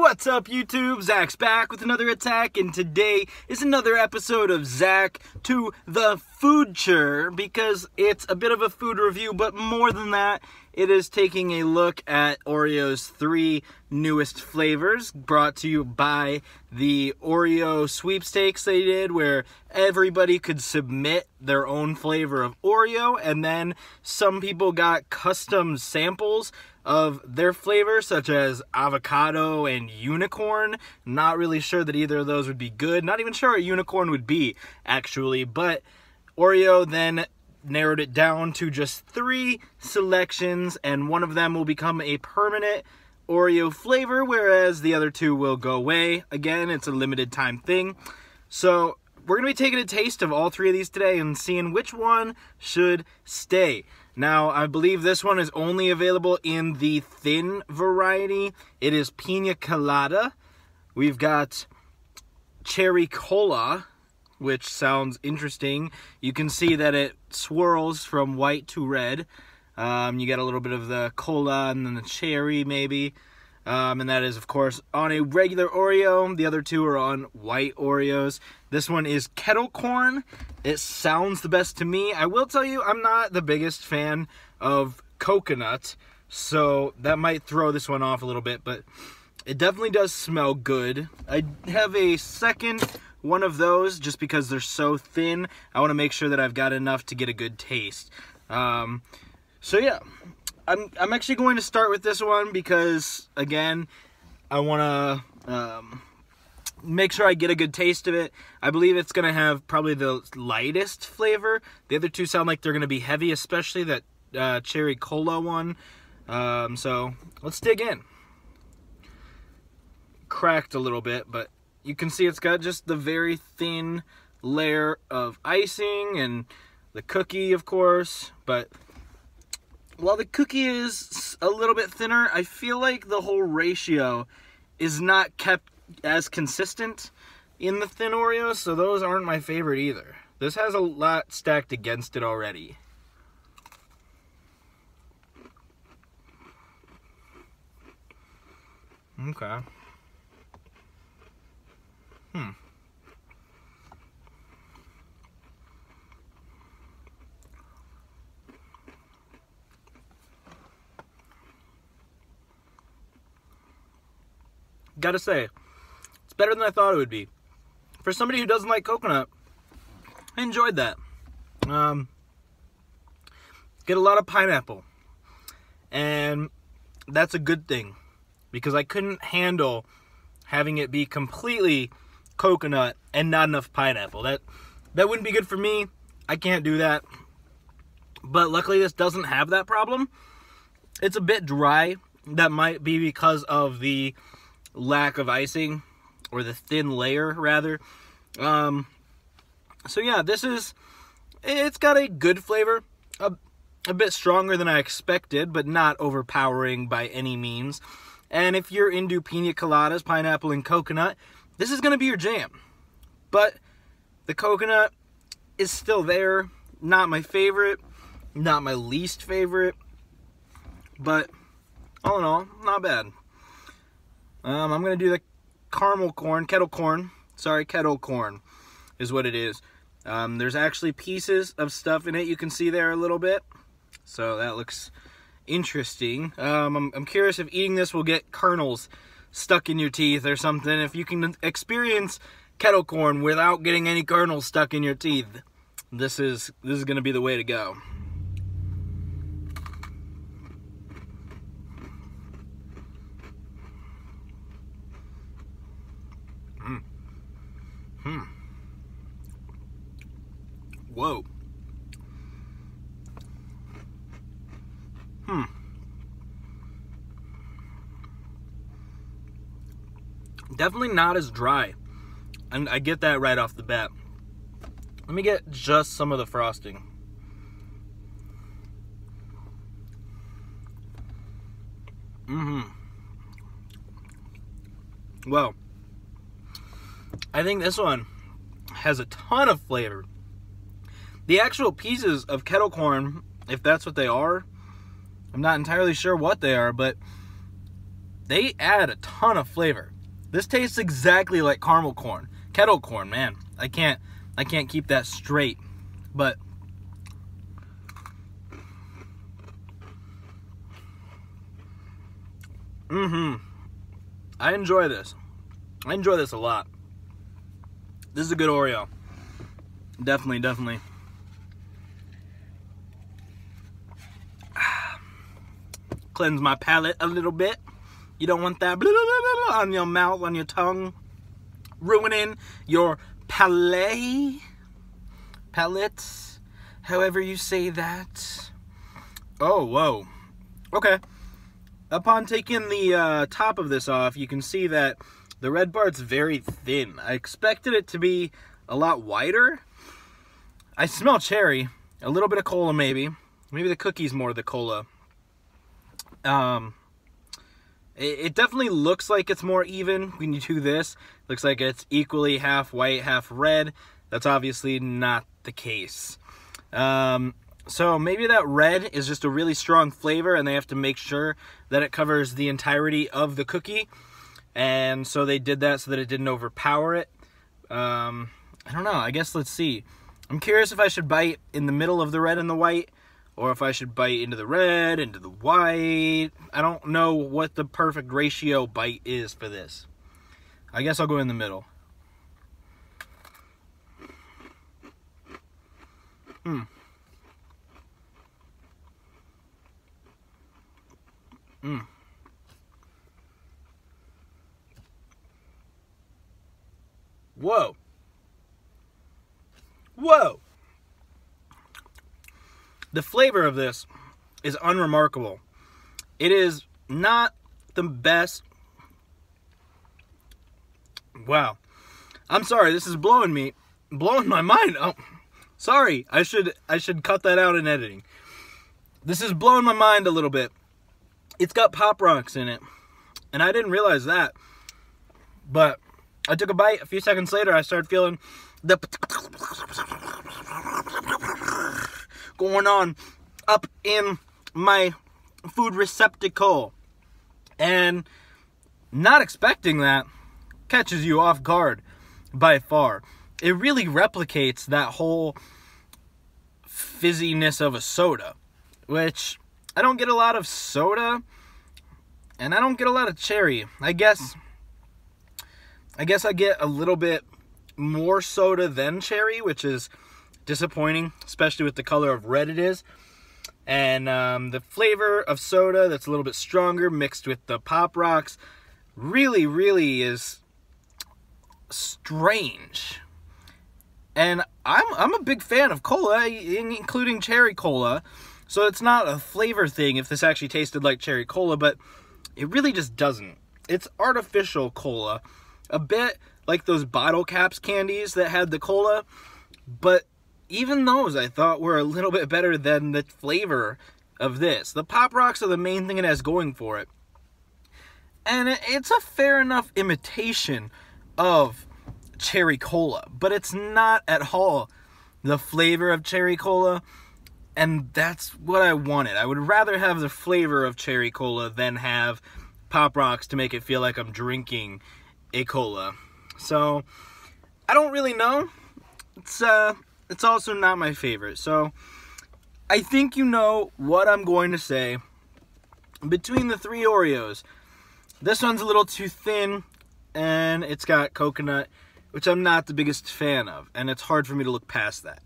What's up, YouTube? Zach's back with another attack, and today is another episode of Zach to the Foodture, because it's a bit of a food review, but more than that, it is taking a look at Oreo's 3 newest flavors, brought to you by the Oreo sweepstakes they did, where everybody could submit their own flavor of Oreo, and then some people got custom samples of their flavor, such as avocado and unicorn. Not really sure that either of those would be good. Not even sure what unicorn would be, actually. But Oreo then narrowed it down to just 3 selections, and one of them will become a permanent Oreo flavor, whereas the other 2 will go away. Again, it's a limited time thing. So we're going to be taking a taste of all 3 of these today and seeing which one should stay. Now, I believe this one is only available in the thin variety. It is Pina Colada. We've got Cherry Cola, which sounds interesting. You can see that it swirls from white to red. You get a little bit of the cola and then the cherry, maybe. And that is, of course, on a regular Oreo. The other 2 are on white Oreos. This one is Kettle corn. It sounds the best to me. I will tell you, I'm not the biggest fan of coconut, so that might throw this one off a little bit, but it definitely does smell good. I have a second one of those just because they're so thin. I want to make sure that I've got enough to get a good taste. So yeah. I'm actually going to start with this one because, again, I want to make sure I get a good taste of it. I believe it's going to have probably the lightest flavor. The other 2 sound like they're going to be heavy, especially that Cherry Cola one. So let's dig in. Cracked a little bit, but you can see it's got just the very thin layer of icing and the cookie, of course, but while the cookie is a little bit thinner, I feel like the whole ratio is not kept as consistent in the thin Oreos, so those aren't my favorite either. This has a lot stacked against it already. Okay. Gotta say, it's better than I thought it would be. For somebody who doesn't like coconut, I enjoyed that. Get a lot of pineapple, and that's a good thing, because I couldn't handle having it be completely coconut and not enough pineapple. That wouldn't be good for me. I can't do that. But luckily this doesn't have that problem. It's a bit dry. That might be because of the lack of icing, or the thin layer rather. So yeah, it's got a good flavor, a bit stronger than I expected, but not overpowering by any means. And if you're into pina coladas, pineapple and coconut, this is going to be your jam. But the coconut is still there. Not my favorite, not my least favorite, but all in all, not bad. I'm going to do the kettle corn. Sorry, kettle corn is what it is. There's actually pieces of stuff in it. You can see there a little bit. So that looks interesting. I'm curious if eating this will get kernels stuck in your teeth or something. If you can experience kettle corn without getting any kernels stuck in your teeth, this is going to be the way to go. Whoa. Definitely not as dry. And I get that right off the bat. Let me get just some of the frosting. Well, I think this one has a ton of flavor. The actual pieces of kettle corn, if that's what they are, I'm not entirely sure what they are, but they add a ton of flavor. This tastes exactly like caramel corn. Kettle corn, man. I can't keep that straight. But I enjoy this. I enjoy this a lot. This is a good Oreo. Definitely. Cleanse my palate a little bit. You don't want that on your mouth, on your tongue, ruining your palate, however you say that. Oh, whoa. Okay. Upon taking the top of this off, you can see that the red part's very thin. I expected it to be a lot wider. I smell cherry, a little bit of cola maybe. Maybe the cookie's more the cola. It definitely looks like it's more even when you do this. Looks like it's equally half white, half red. That's obviously not the case. So maybe that red is just a really strong flavor and they have to make sure that it covers the entirety of the cookie. And so they did that so that it didn't overpower it. I don't know. I guess let's see. I'm curious if I should bite in the middle of the red and the white, or if I should bite into the red, into the white. I don't know what the perfect ratio bite is for this. I guess I'll go in the middle. Whoa. Whoa. The flavor of this is unremarkable. It is not the best. Wow. I'm sorry, this is blowing my mind. Oh, sorry. I should cut that out in editing. This is blowing my mind a little bit. It's got Pop Rocks in it, and I didn't realize that. But I took a bite. A few seconds later, I started feeling the going on up in my food receptacle, and not expecting that catches you off guard by far. It really replicates that whole fizziness of a soda, which I don't get a lot of soda, and I don't get a lot of cherry. I guess I get a little bit more soda than cherry, which is disappointing, especially with the color of red it is. And the flavor of soda that's a little bit stronger mixed with the Pop Rocks really is strange. And I'm a big fan of cola, including cherry cola. So it's not a flavor thing if this actually tasted like cherry cola, but it really just doesn't. It's artificial cola. A bit like those bottle caps candies that had the cola, but even those I thought were a little bit better than the flavor of this. The Pop Rocks are the main thing it has going for it. And it's a fair enough imitation of cherry cola, but it's not at all the flavor of cherry cola, and that's what I wanted. I would rather have the flavor of cherry cola than have Pop Rocks to make it feel like I'm drinking a cola. So I don't really know. It's also not my favorite. So I think you know what I'm going to say. Between the three Oreos, this one's a little too thin, and it's got coconut, which I'm not the biggest fan of, and it's hard for me to look past that.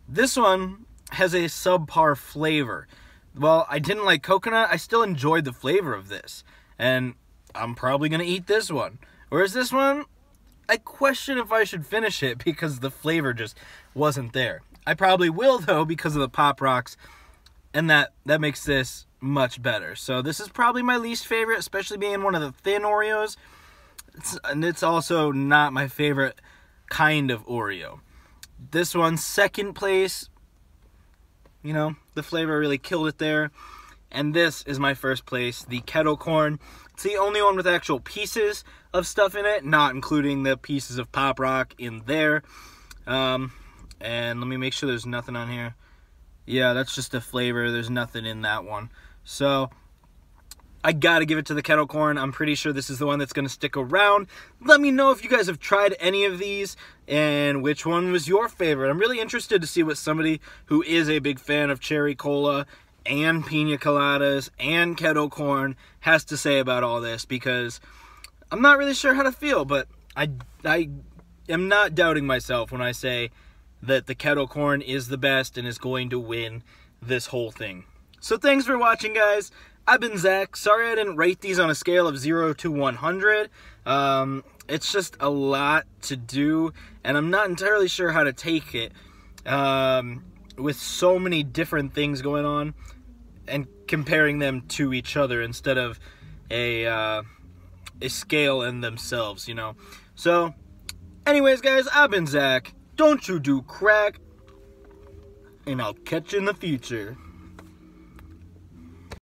This one has a subpar flavor. Well, I didn't like coconut. I still enjoyed the flavor of this, and I'm probably going to eat this one. Whereas this one, I question if I should finish it because the flavor just wasn't there. I probably will, though, because of the Pop Rocks, and that makes this much better. So this is probably my least favorite, especially being one of the thin Oreos. It's also not my favorite kind of Oreo. This one's second place. You know, the flavor really killed it there. And this is my first place, the Kettle corn. It's the only one with actual pieces of stuff in it, not including the pieces of Pop Rock in there. And let me make sure there's nothing on here. Yeah, that's just a flavor. There's nothing in that one. So I gotta give it to the kettle corn. I'm pretty sure this is the one that's gonna stick around. Let me know if you guys have tried any of these and which one was your favorite. I'm really interested to see what somebody who is a big fan of cherry cola and pina coladas and kettle corn has to say about all this, because I'm not really sure how to feel, but I am not doubting myself when I say that the kettle corn is the best and is going to win this whole thing. So thanks for watching, guys. I've been Zach. Sorry I didn't rate these on a scale of 0 to 100. It's just a lot to do, and I'm not entirely sure how to take it with so many different things going on and comparing them to each other instead of a scale in themselves, you know. So, anyways, guys, I've been Zach. Don't you do crack, and I'll catch you in the future.